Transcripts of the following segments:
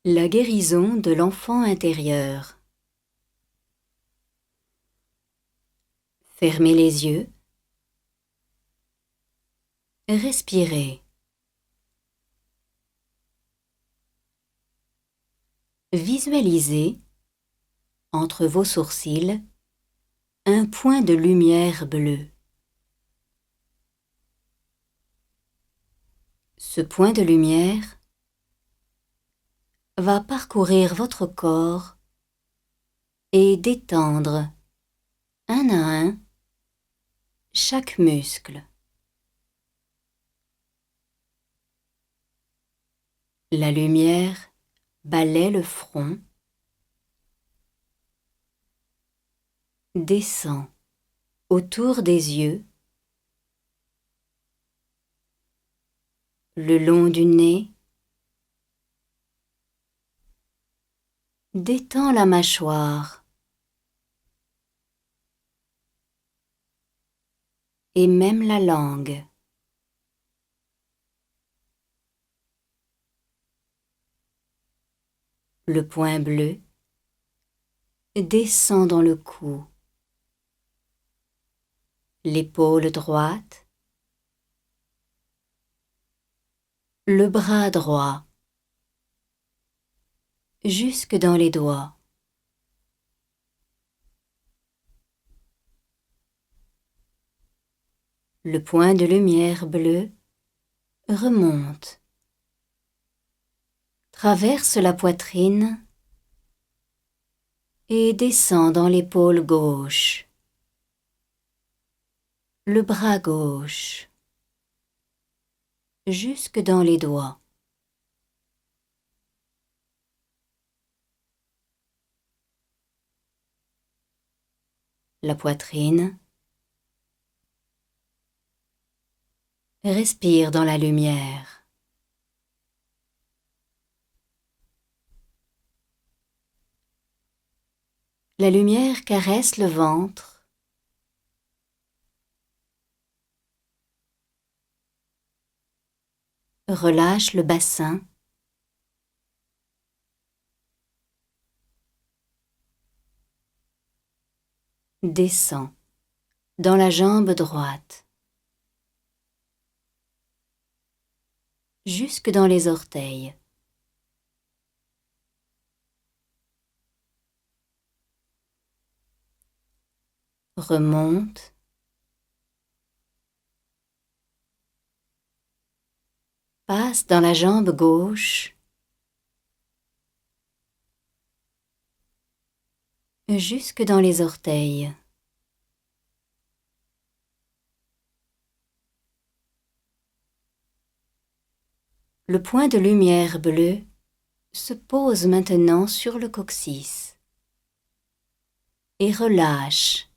La guérison de l'enfant intérieur. Fermez les yeux. Respirez. Visualisez, entre vos sourcils, un point de lumière bleue. Ce point de lumière va parcourir votre corps et détendre, un à un, chaque muscle. La lumière balaie le front, descend autour des yeux, le long du nez, détend la mâchoire et même la langue. Le point bleu descend dans le cou, l'épaule droite, le bras droit, jusque dans les doigts. Le point de lumière bleue remonte, traverse la poitrine et descend dans l'épaule gauche, le bras gauche, jusque dans les doigts. La poitrine, respire dans la lumière. La lumière caresse le ventre, relâche le bassin, descend dans la jambe droite, jusque dans les orteils. Remonte, passe dans la jambe gauche, jusque dans les orteils. Le point de lumière bleue se pose maintenant sur le coccyx et relâche,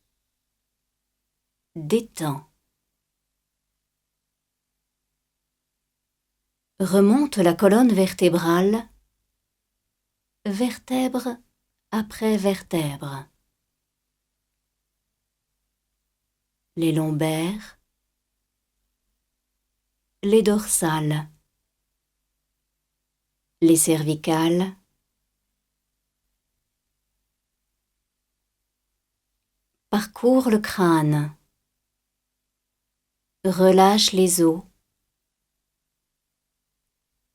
détend. Remonte la colonne vertébrale, vertèbre après vertèbre. Les lombaires, les dorsales, les cervicales, parcourt le crâne, relâche les os,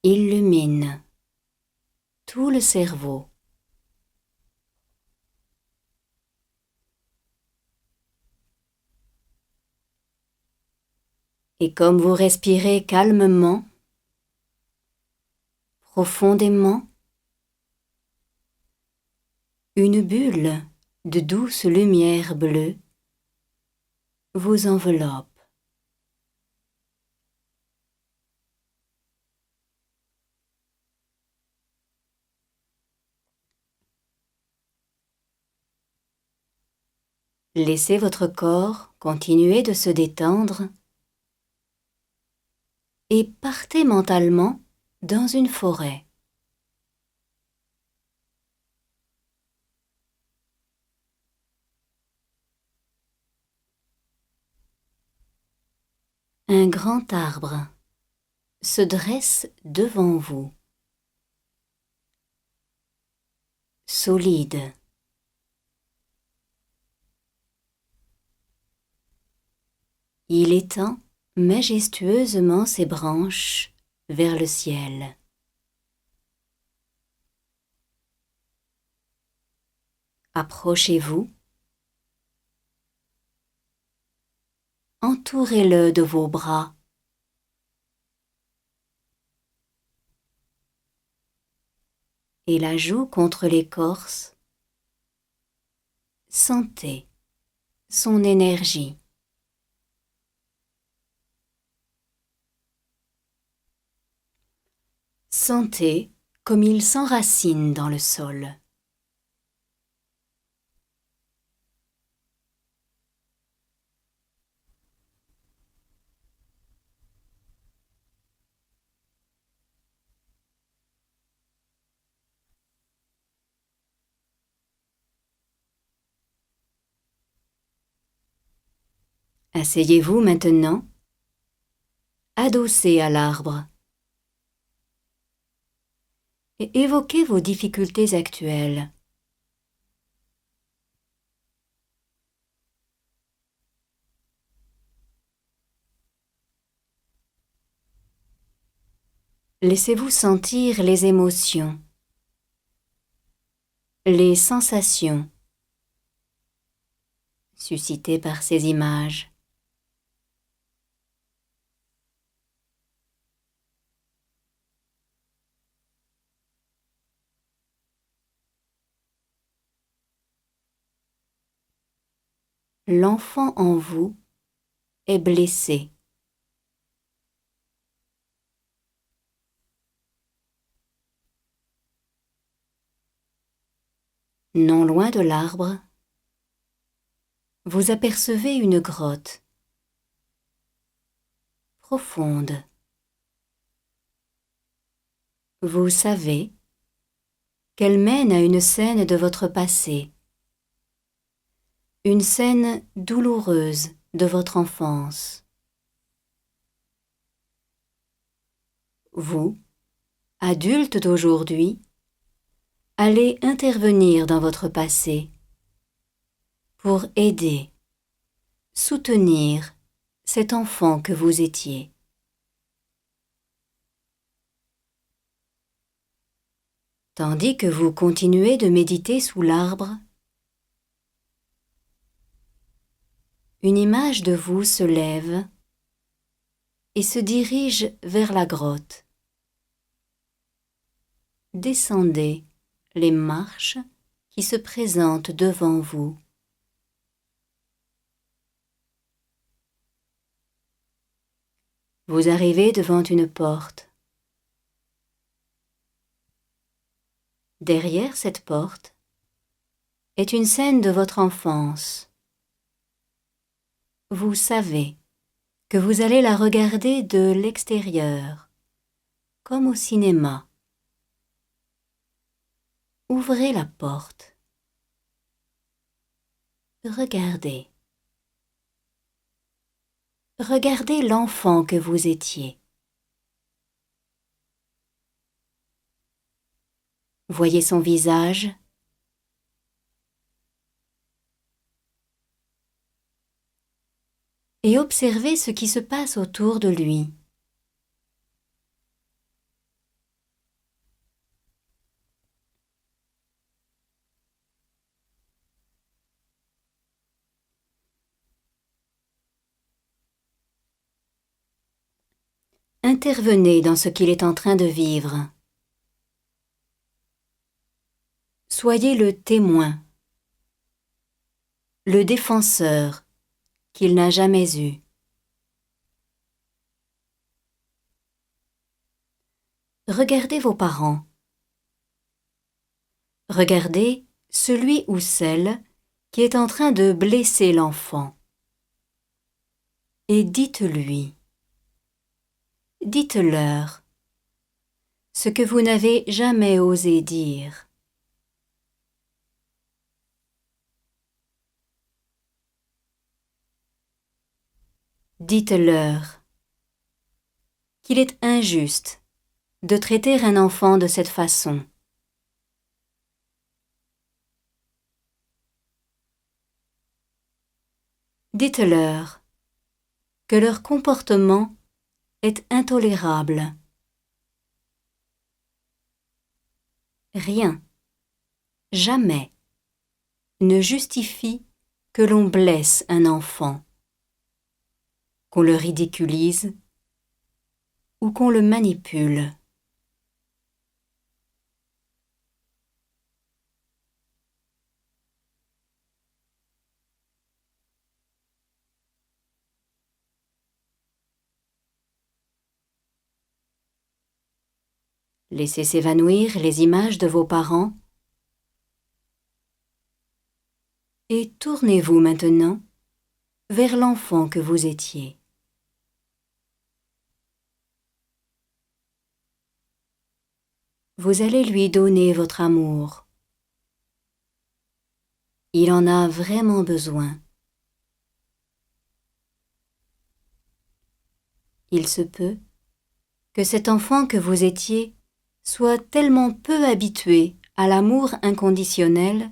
illumine tout le cerveau. Et comme vous respirez calmement, profondément, une bulle de douce lumière bleue vous enveloppe. Laissez votre corps continuer de se détendre et partez mentalement dans une forêt. Un grand arbre se dresse devant vous. solide. Il étend majestueusement ses branches vers le ciel. Approchez-vous, entourez-le de vos bras. Et la joue contre l'écorce, sentez son énergie. Sentez comme il s'enracine dans le sol. Asseyez-vous maintenant, adossé à l'arbre, et évoquez vos difficultés actuelles. Laissez-vous sentir les émotions, les sensations suscitées par ces images. L'enfant en vous est blessé. Non loin de l'arbre, vous apercevez une grotte profonde. Vous savez qu'elle mène à une scène de votre passé, une scène douloureuse de votre enfance. Vous, adulte d'aujourd'hui, allez intervenir dans votre passé pour aider, soutenir cet enfant que vous étiez. Tandis que vous continuez de méditer sous l'arbre, une image de vous se lève et se dirige vers la grotte. Descendez les marches qui se présentent devant vous. Vous arrivez devant une porte. Derrière cette porte est une scène de votre enfance. Vous savez que vous allez la regarder de l'extérieur, comme au cinéma. Ouvrez la porte. Regardez. Regardez l'enfant que vous étiez. Voyez son visage. Et observez ce qui se passe autour de lui. Intervenez dans ce qu'il est en train de vivre. Soyez le témoin, le défenseur qu'il n'a jamais eu. Regardez vos parents. Regardez celui ou celle qui est en train de blesser l'enfant. Et dites-lui, dites-leur ce que vous n'avez jamais osé dire. Dites-leur qu'il est injuste de traiter un enfant de cette façon. Dites-leur que leur comportement est intolérable. Rien, jamais, ne justifie que l'on blesse un enfant, qu'on le ridiculise ou qu'on le manipule. Laissez s'évanouir les images de vos parents et tournez-vous maintenant vers l'enfant que vous étiez. Vous allez lui donner votre amour. Il en a vraiment besoin. Il se peut que cet enfant que vous étiez soit tellement peu habitué à l'amour inconditionnel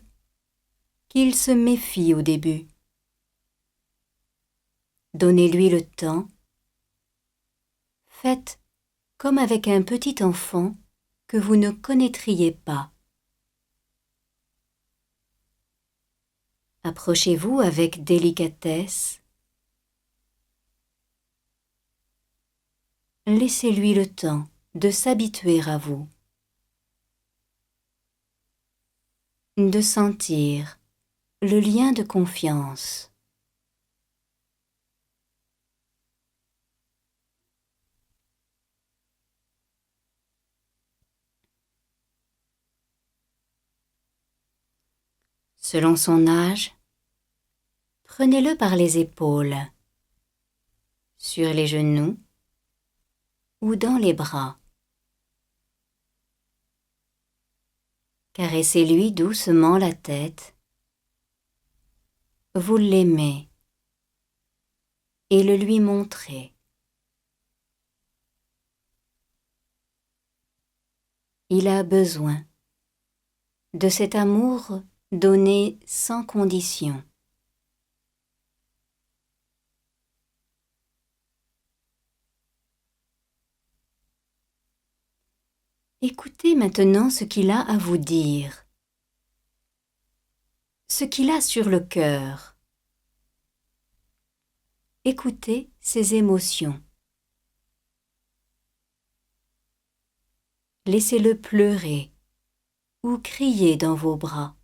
qu'il se méfie au début. Donnez-lui le temps. Faites comme avec un petit enfant que vous ne connaîtriez pas. Approchez-vous avec délicatesse. Laissez-lui le temps de s'habituer à vous, de sentir le lien de confiance. Selon son âge, prenez-le par les épaules, sur les genoux ou dans les bras. Caressez-lui doucement la tête. Vous l'aimez et le lui montrez. Il a besoin de cet amour donné sans condition. Écoutez maintenant ce qu'il a à vous dire, ce qu'il a sur le cœur. Écoutez ses émotions. Laissez-le pleurer ou crier dans vos bras.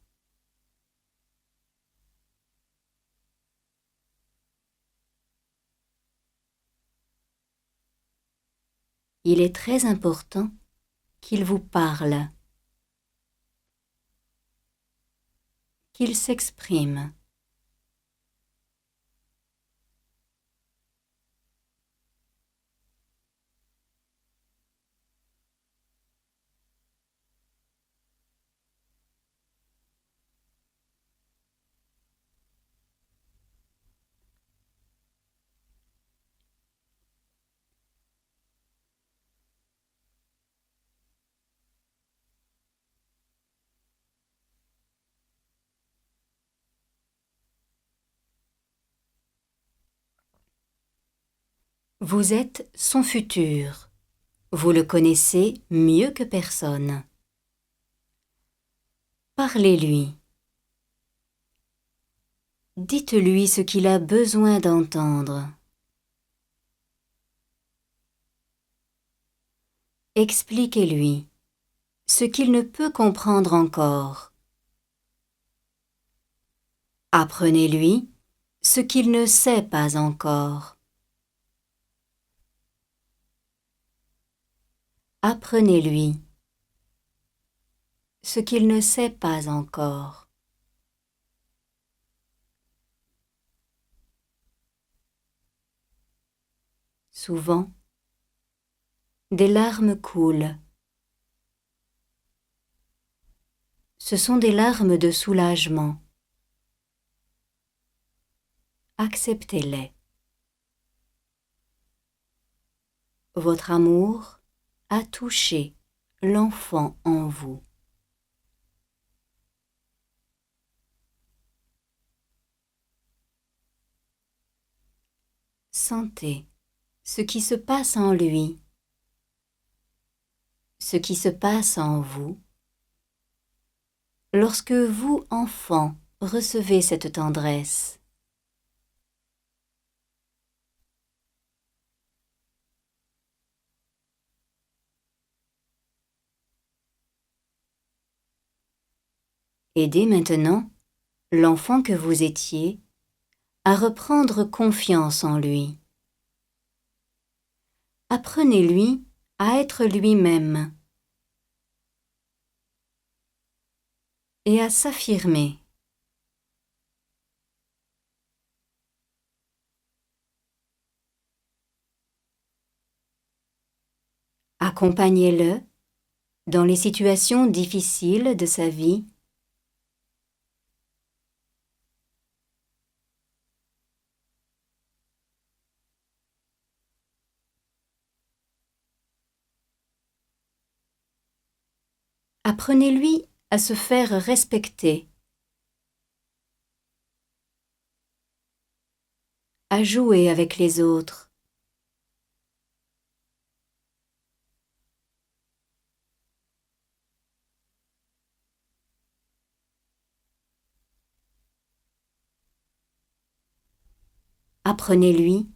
Il est très important qu'il vous parle, qu'il s'exprime. Vous êtes son futur. Vous le connaissez mieux que personne. Parlez-lui. Dites-lui ce qu'il a besoin d'entendre. Expliquez-lui ce qu'il ne peut comprendre encore. Apprenez-lui ce qu'il ne sait pas encore. Apprenez-lui ce qu'il ne sait pas encore. Souvent, des larmes coulent. Ce sont des larmes de soulagement. Acceptez-les. Votre amour a touché l'enfant en vous. sentez ce qui se passe en lui, ce qui se passe en vous, lorsque vous, enfant, recevez cette tendresse. Aidez maintenant l'enfant que vous étiez à reprendre confiance en lui. Apprenez-lui à être lui-même et à s'affirmer. Accompagnez-le dans les situations difficiles de sa vie. Apprenez-lui à se faire respecter, à jouer avec les autres. Apprenez-lui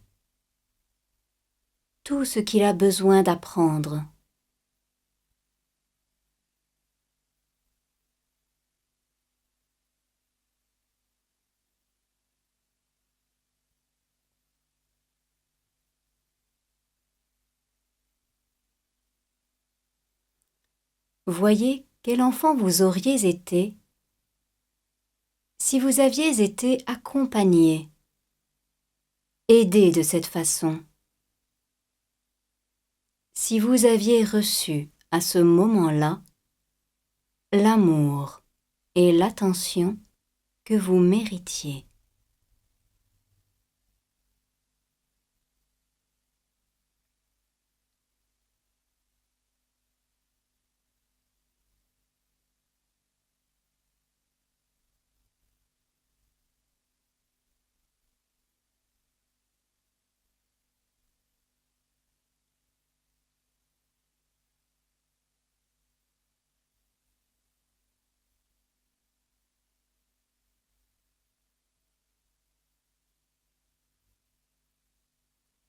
tout ce qu'il a besoin d'apprendre. Voyez quel enfant vous auriez été si vous aviez été accompagné, aidé de cette façon. Si vous aviez reçu à ce moment-là l'amour et l'attention que vous méritiez.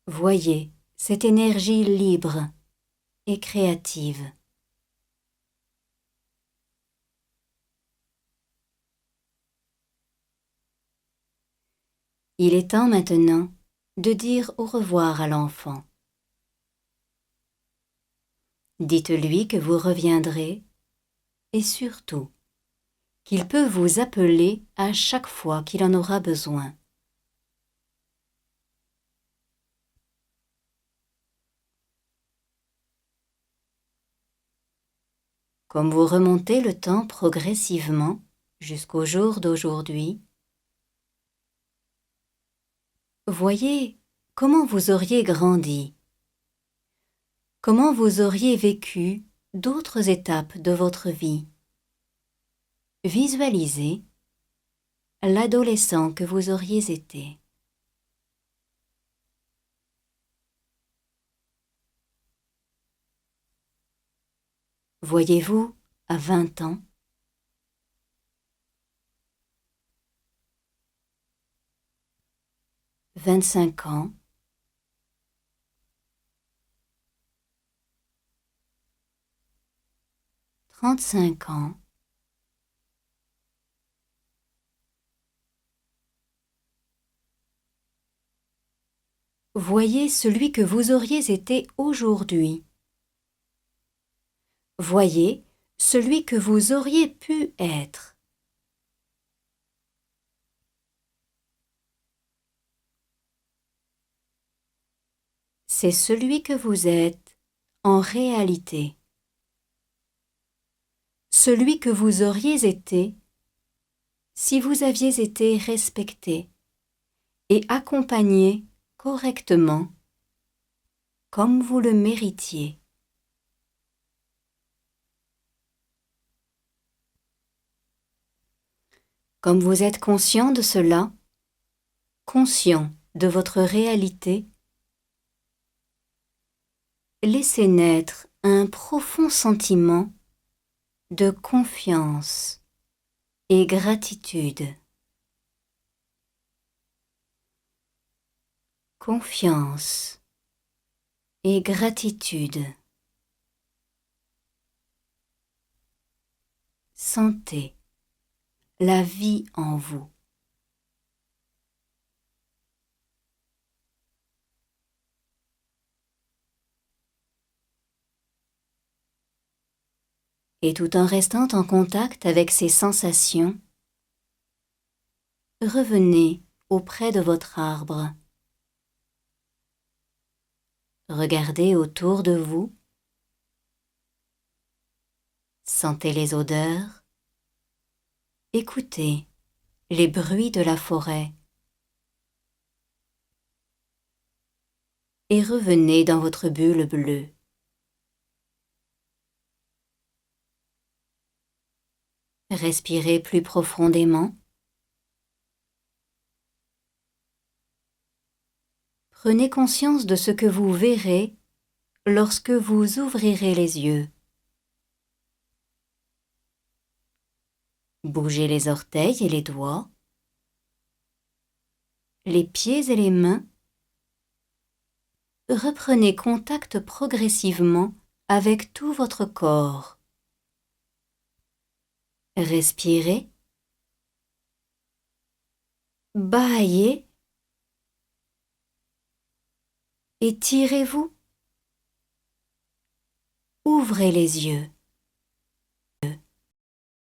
Voyez cette énergie libre et créative. Il est temps maintenant de dire au revoir à l'enfant. Dites-lui que vous reviendrez et surtout qu'il peut vous appeler à chaque fois qu'il en aura besoin. Comme vous remontez le temps progressivement jusqu'au jour d'aujourd'hui, voyez comment vous auriez grandi, comment vous auriez vécu d'autres étapes de votre vie. Visualisez l'adolescent que vous auriez été. Voyez-vous à 20 ans, 25 ans, 35 ans, voyez celui que vous auriez été aujourd'hui. Voyez celui que vous auriez pu être. C'est celui que vous êtes en réalité. Celui que vous auriez été si vous aviez été respecté et accompagné correctement comme vous le méritiez. Comme vous êtes conscient de cela, conscient de votre réalité, laissez naître un profond sentiment de confiance et gratitude. Confiance et gratitude. Sentez la vie en vous. Et tout en restant en contact avec ces sensations, revenez auprès de votre arbre. Regardez autour de vous. Sentez les odeurs. Écoutez les bruits de la forêt. Et revenez dans votre bulle bleue. Respirez plus profondément. Prenez conscience de ce que vous verrez lorsque vous ouvrirez les yeux. Bougez les orteils et les doigts, les pieds et les mains. Reprenez contact progressivement avec tout votre corps. Respirez. Bâillez. Étirez-vous. Ouvrez les yeux.